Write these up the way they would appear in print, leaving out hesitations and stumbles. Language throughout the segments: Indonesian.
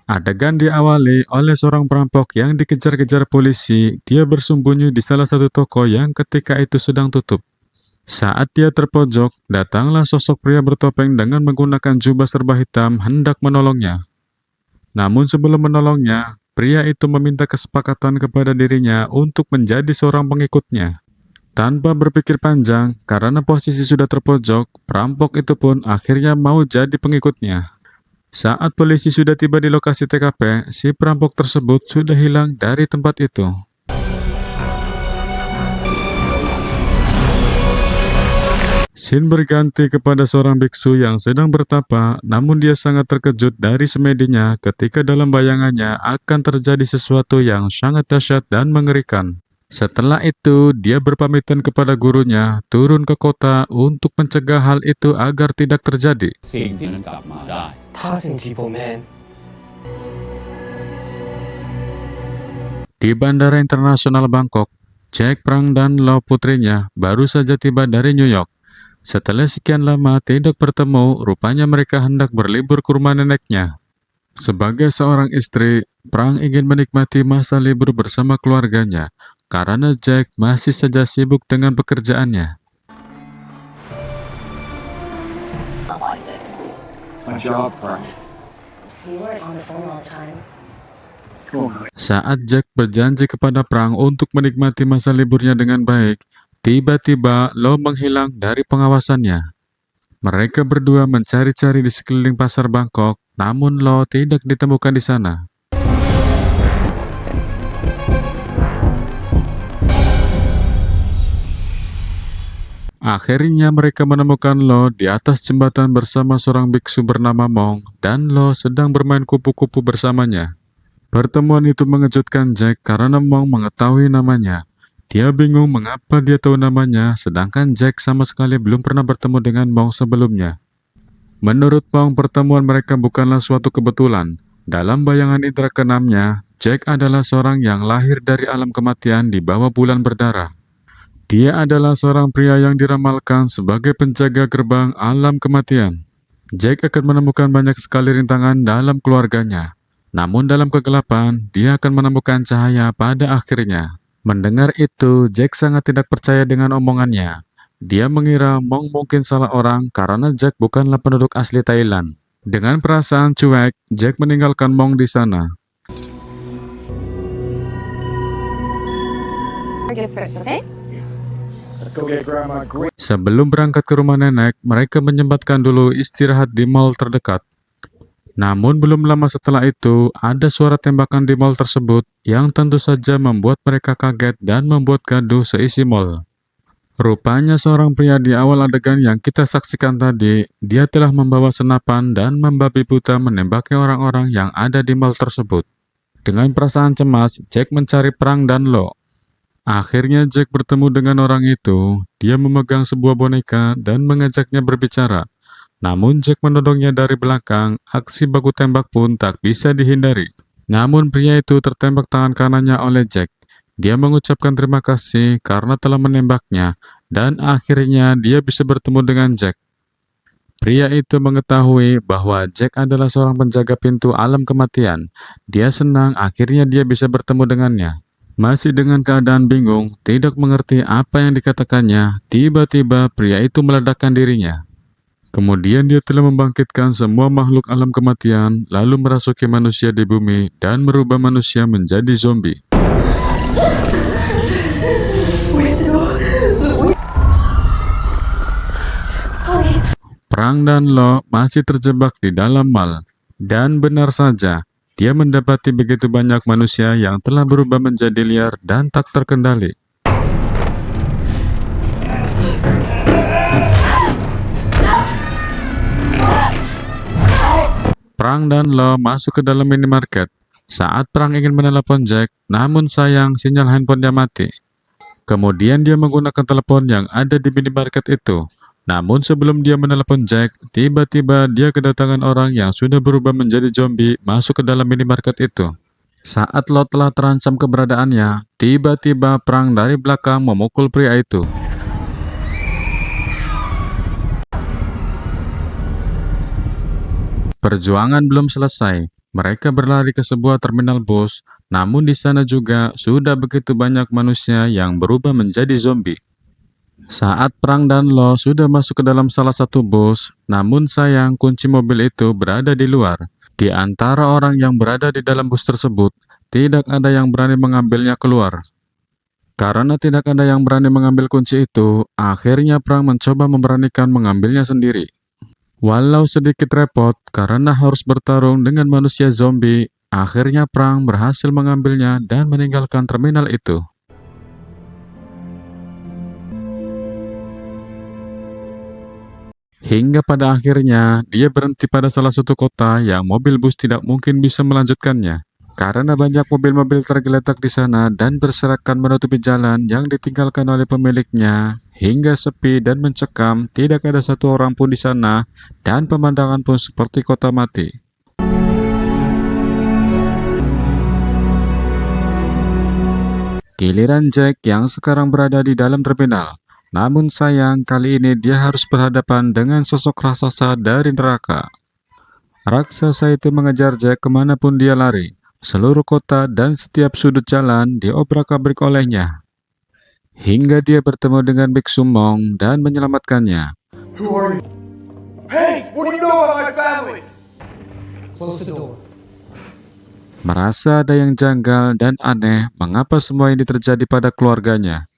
Adegan diawali oleh seorang perampok yang dikejar-kejar polisi. Dia bersembunyi di salah satu toko yang ketika itu sedang tutup. Saat dia terpojok, datanglah sosok pria bertopeng dengan menggunakan jubah serba hitam hendak menolongnya. Namun sebelum menolongnya, pria itu meminta kesepakatan kepada dirinya untuk menjadi seorang pengikutnya. Tanpa berpikir panjang, karena posisi sudah terpojok, perampok itu pun akhirnya mau jadi pengikutnya. Saat polisi sudah tiba di lokasi TKP, si perampok tersebut sudah hilang dari tempat itu. Scene berganti kepada seorang biksu yang sedang bertapa, namun dia sangat terkejut dari semedinya ketika dalam bayangannya akan terjadi sesuatu yang sangat dahsyat dan mengerikan. Setelah itu, dia berpamitan kepada gurunya turun ke kota untuk mencegah hal itu agar tidak terjadi. สิ่งที่นั้นกลับมาได้ ถ้าสิ่งที่ผมเห็น Di Bandara Internasional Bangkok, Jack Prang dan Lo putrinya baru saja tiba dari New York. Setelah sekian lama tidak bertemu, rupanya mereka hendak berlibur ke rumah neneknya. Sebagai seorang istri, Prang ingin menikmati masa libur bersama keluarganya, karena Jack masih saja sibuk dengan pekerjaannya. It's my job, Frank. You weren't on the phone all the time. Saat Jack berjanji kepada Prang untuk menikmati masa liburnya dengan baik, tiba-tiba Lo menghilang dari pengawasannya. Mereka berdua mencari-cari di sekeliling pasar Bangkok, namun Lo tidak ditemukan di sana. Akhirnya mereka menemukan Lo di atas jembatan bersama seorang biksu bernama Mong, dan Lo sedang bermain kupu-kupu bersamanya. Pertemuan itu mengejutkan Jack karena Mong mengetahui namanya. Dia bingung mengapa dia tahu namanya, sedangkan Jack sama sekali belum pernah bertemu dengan Mong sebelumnya. Menurut Mong, pertemuan mereka bukanlah suatu kebetulan. Dalam bayangan indera keenamnya, Jack adalah seorang yang lahir dari alam kematian di bawah bulan berdarah. Dia adalah seorang pria yang diramalkan sebagai penjaga gerbang alam kematian. Jack akan menemukan banyak sekali rintangan dalam keluarganya. Namun dalam kegelapan, dia akan menemukan cahaya pada akhirnya. Mendengar itu, Jack sangat tidak percaya dengan omongannya. Dia mengira Mong mungkin salah orang karena Jack bukanlah penduduk asli Thailand. Dengan perasaan cuek, Jack meninggalkan Mong di sana. Forgive first, okay? Let's go get Grandma Gwen. Sebelum berangkat ke rumah nenek, mereka menyempatkan dulu istirahat di mall terdekat. Namun belum lama setelah itu, ada suara tembakan di mall tersebut yang tentu saja membuat mereka kaget dan membuat gaduh seisi mall. Rupanya seorang pria di awal adegan yang kita saksikan tadi, dia telah membawa senapan dan membabi buta menembaki orang-orang yang ada di mall tersebut. Dengan perasaan cemas, Jack mencari Prang dan Lo. Akhirnya Jack bertemu dengan orang itu. Dia memegang sebuah boneka dan mengajaknya berbicara. Namun Jack menodongnya dari belakang, aksi baku tembak pun tak bisa dihindari. Namun pria itu tertembak tangan kanannya oleh Jack. Dia mengucapkan terima kasih karena telah menembaknya, dan akhirnya dia bisa bertemu dengan Jack. Pria itu mengetahui bahwa Jack adalah seorang penjaga pintu alam kematian. Dia senang akhirnya dia bisa bertemu dengannya. Masih dengan keadaan bingung, tidak mengerti apa yang dikatakannya, tiba-tiba pria itu meledakkan dirinya. Kemudian dia telah membangkitkan semua makhluk alam kematian, lalu merasuki manusia di bumi dan merubah manusia menjadi zombie. Prang dan Lo masih terjebak di dalam mall. Dan benar saja, dia mendapati begitu banyak manusia yang telah berubah menjadi liar dan tak terkendali. Prang dan Lo masuk ke dalam minimarket. Saat Prang ingin menelepon Jack, namun sayang sinyal handphonenya mati. Kemudian dia menggunakan telepon yang ada di minimarket itu. Namun sebelum dia menelepon Jack, tiba-tiba dia kedatangan orang yang sudah berubah menjadi zombie masuk ke dalam minimarket itu. Saat Lo telah terancam keberadaannya, tiba-tiba Prang dari belakang memukul pria itu. Perjuangan belum selesai. Mereka berlari ke sebuah terminal bus, namun di sana juga sudah begitu banyak manusia yang berubah menjadi zombie. Saat Prang dan Lo sudah masuk ke dalam salah satu bus, namun sayang kunci mobil itu berada di luar. Di antara orang yang berada di dalam bus tersebut, tidak ada yang berani mengambilnya keluar. Karena tidak ada yang berani mengambil kunci itu, akhirnya Prang mencoba memberanikan mengambilnya sendiri. Walau sedikit repot karena harus bertarung dengan manusia zombie, akhirnya Prang berhasil mengambilnya dan meninggalkan terminal itu. Hingga pada akhirnya, dia berhenti pada salah satu kota yang mobil bus tidak mungkin bisa melanjutkannya. Karena banyak mobil-mobil tergeletak di sana dan berserakan menutupi jalan yang ditinggalkan oleh pemiliknya, hingga sepi dan mencekam, tidak ada satu orang pun di sana, dan pemandangan pun seperti kota mati. Giliran Jack yang sekarang berada di dalam terminal. Namun sayang, kali ini dia harus berhadapan dengan sosok raksasa dari neraka. Raksasa itu mengejar Jack kemanapun dia lari. Seluruh kota dan setiap sudut jalan diobrak-abrik olehnya. Hingga dia bertemu dengan Biksu Mong dan menyelamatkannya. Who are you? Hey, what do you know about my family? Close the door. Merasa ada yang janggal dan aneh mengapa semua ini terjadi pada keluarganya.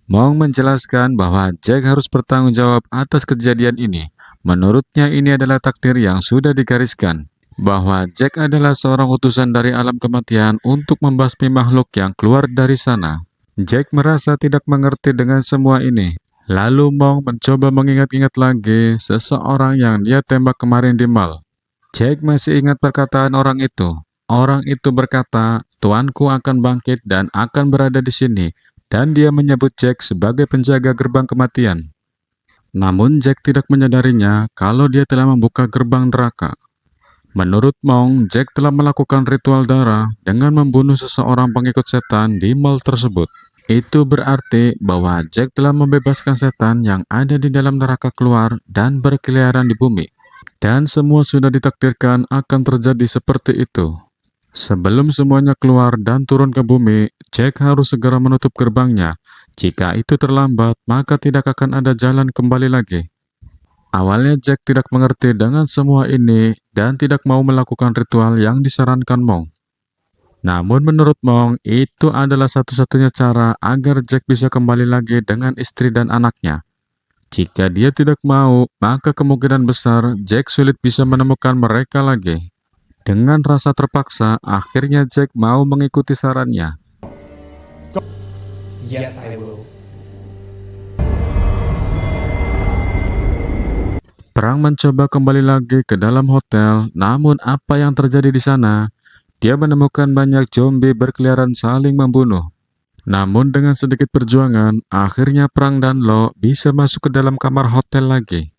Mong menjelaskan bahwa Jack harus bertanggung jawab atas kejadian ini. Menurutnya ini adalah takdir yang sudah digariskan. Bahwa Jack adalah seorang utusan dari alam kematian untuk membasmi makhluk yang keluar dari sana. Jack merasa tidak mengerti dengan semua ini. Lalu Mong mencoba mengingat-ingat lagi seseorang yang dia tembak kemarin di mall. Jack masih ingat perkataan orang itu. Orang itu berkata, "Tuanku akan bangkit dan akan berada di sini." Dan dia menyebut Jack sebagai penjaga gerbang kematian. Namun Jack tidak menyadarinya kalau dia telah membuka gerbang neraka. Menurut Mong, Jack telah melakukan ritual darah dengan membunuh seseorang pengikut setan di mall tersebut. Itu berarti bahwa Jack telah membebaskan setan yang ada di dalam neraka keluar dan berkeliaran di bumi. Dan semua sudah ditakdirkan akan terjadi seperti itu. Sebelum semuanya keluar dan turun ke bumi, Jack harus segera menutup gerbangnya. Jika itu terlambat, maka tidak akan ada jalan kembali lagi. Awalnya Jack tidak mengerti dengan semua ini dan tidak mau melakukan ritual yang disarankan Mong. Namun menurut Mong, itu adalah satu-satunya cara agar Jack bisa kembali lagi dengan istri dan anaknya. Jika dia tidak mau, maka kemungkinan besar Jack sulit bisa menemukan mereka lagi. Dengan rasa terpaksa, akhirnya Jack mau mengikuti sarannya. Yes, I will. Prang mencoba kembali lagi ke dalam hotel, namun apa yang terjadi di sana? Dia menemukan banyak zombie berkeliaran saling membunuh. Namun dengan sedikit perjuangan, akhirnya Prang dan Lo bisa masuk ke dalam kamar hotel lagi.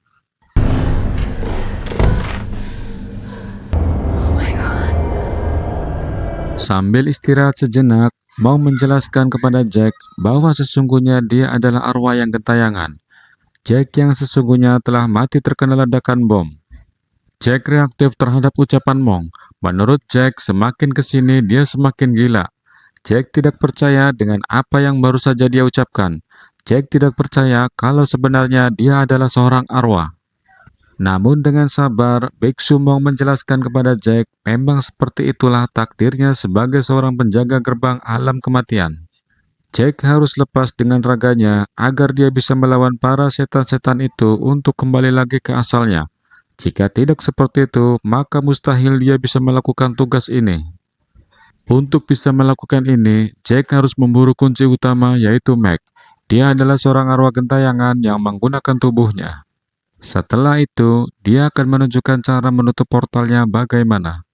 Sambil istirahat sejenak, Mong menjelaskan kepada Jack bahwa sesungguhnya dia adalah arwah yang gentayangan. Jack yang sesungguhnya telah mati terkena ledakan bom. Jack reaktif terhadap ucapan Mong. Menurut Jack, semakin kesini dia semakin gila. Jack tidak percaya dengan apa yang baru saja dia ucapkan. Jack tidak percaya kalau sebenarnya dia adalah seorang arwah. Namun dengan sabar, Biksu Mong menjelaskan kepada Jack, memang seperti itulah takdirnya sebagai seorang penjaga gerbang alam kematian. Jack harus lepas dengan raganya agar dia bisa melawan para setan-setan itu untuk kembali lagi ke asalnya. Jika tidak seperti itu, maka mustahil dia bisa melakukan tugas ini. Untuk bisa melakukan ini, Jack harus memburu kunci utama yaitu Meg. Dia adalah seorang arwah gentayangan yang menggunakan tubuhnya. Setelah itu, dia akan menunjukkan cara menutup portalnya bagaimana.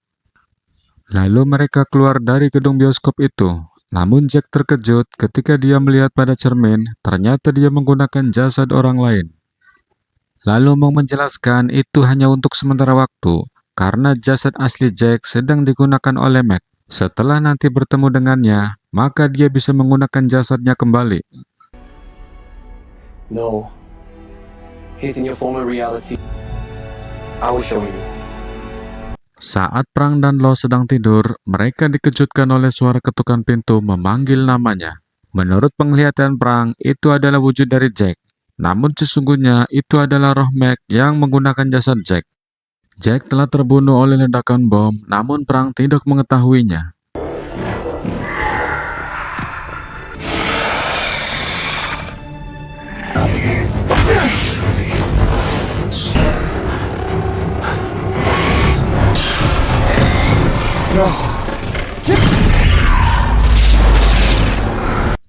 Lalu mereka keluar dari gedung bioskop itu. Namun Jack terkejut ketika dia melihat pada cermin, ternyata dia menggunakan jasad orang lain. Lalu Mong menjelaskan itu hanya untuk sementara waktu, karena jasad asli Jack sedang digunakan oleh Meg. Setelah nanti bertemu dengannya, maka dia bisa menggunakan jasadnya kembali. No. He's in your former reality. I will show you. Saat Prang dan Lo sedang tidur, mereka dikejutkan oleh suara ketukan pintu memanggil namanya. Menurut penglihatan Prang, itu adalah wujud dari Jack. Namun sesungguhnya itu adalah roh Mac yang menggunakan jasad Jack. Jack telah terbunuh oleh ledakan bom, namun Prang tidak mengetahuinya.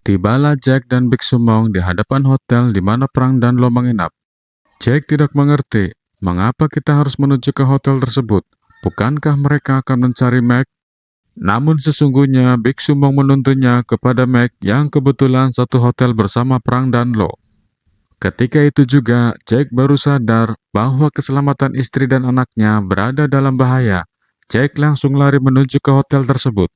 Tibalah Jack dan Big Sumong di hadapan hotel di mana Prang dan Lo menginap. Jack tidak mengerti mengapa kita harus menuju ke hotel tersebut. Bukankah mereka akan mencari Mac? Namun sesungguhnya Big Sumong menuntunnya kepada Mac yang kebetulan satu hotel bersama Prang dan Lo. Ketika itu juga Jack baru sadar bahwa keselamatan istri dan anaknya berada dalam bahaya. Jack langsung lari menuju ke hotel tersebut.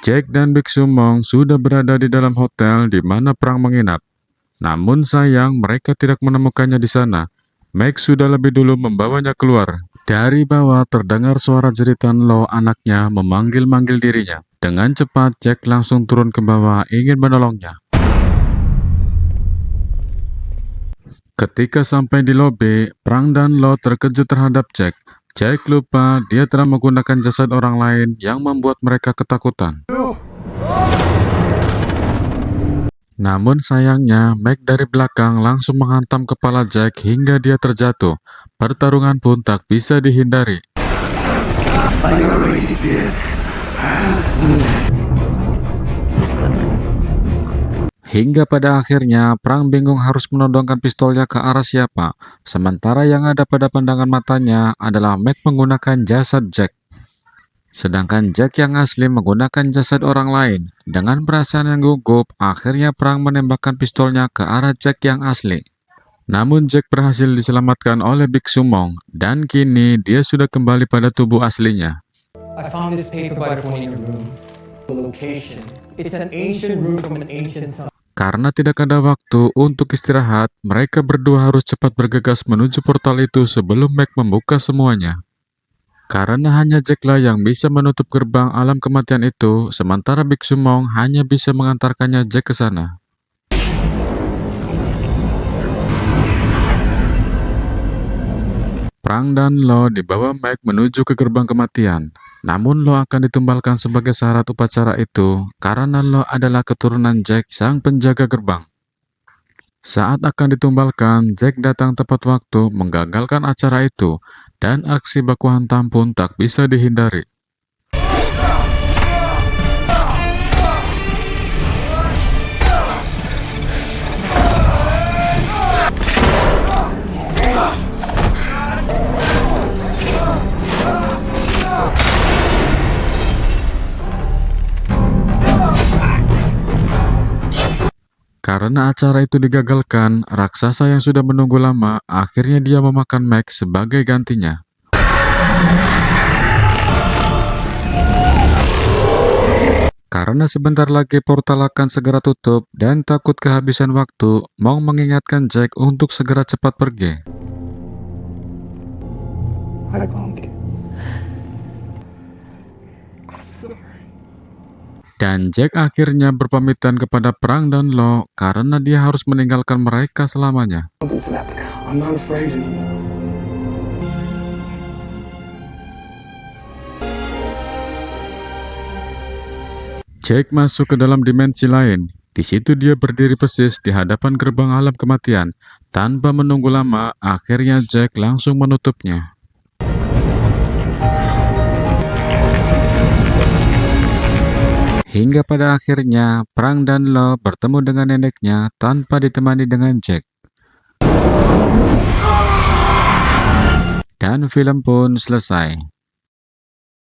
Jack dan Big Sumong sudah berada di dalam hotel di mana Prang menginap. Namun sayang mereka tidak menemukannya di sana. Mac sudah lebih dulu membawanya keluar. Dari bawah terdengar suara jeritan Lo anaknya memanggil-manggil dirinya. Dengan cepat Jack langsung turun ke bawah ingin menolongnya. Ketika sampai di lobi, Prang dan Lo terkejut terhadap Jack. Jack lupa dia telah menggunakan jasad orang lain yang membuat mereka ketakutan. Namun sayangnya, Mac dari belakang langsung menghantam kepala Jack hingga dia terjatuh. Pertarungan pun tak bisa dihindari. Hingga pada akhirnya, Prang bingung harus menodongkan pistolnya ke arah siapa. Sementara yang ada pada pandangan matanya adalah Mac menggunakan jasad Jack. Sedangkan Jack yang asli menggunakan jasad orang lain. Dengan perasaan yang gugup, akhirnya Prang menembakkan pistolnya ke arah Jack yang asli. Namun Jack berhasil diselamatkan oleh Big Sumong, dan kini dia sudah kembali pada tubuh aslinya. I found this paper by the phone in your room. The location. It's an ancient room from an ancient time. Karena tidak ada waktu untuk istirahat, mereka berdua harus cepat bergegas menuju portal itu sebelum Mac membuka semuanya. Karena hanya Jack lah yang bisa menutup gerbang alam kematian itu, sementara Big Sumong hanya bisa mengantarkannya Jack ke sana. Prang dan Lo dibawa Mac menuju ke gerbang kematian. Namun Lo akan ditumbalkan sebagai syarat upacara itu karena Lo adalah keturunan Jack sang penjaga gerbang. Saat akan ditumbalkan, Jack datang tepat waktu menggagalkan acara itu dan aksi baku hantam pun tak bisa dihindari. Karena acara itu digagalkan, raksasa yang sudah menunggu lama akhirnya dia memakan Max sebagai gantinya. Karena sebentar lagi portal akan segera tutup dan takut kehabisan waktu, Mong mengingatkan Jack untuk segera cepat pergi. Dan Jack akhirnya berpamitan kepada Prang dan Lo karena dia harus meninggalkan mereka selamanya. I'm not afraid anymore. Jack masuk ke dalam dimensi lain. Di situ dia berdiri persis di hadapan gerbang alam kematian. Tanpa menunggu lama, akhirnya Jack langsung menutupnya. Hingga pada akhirnya, Prang dan Lo bertemu dengan neneknya tanpa ditemani dengan Jack. Dan film pun selesai.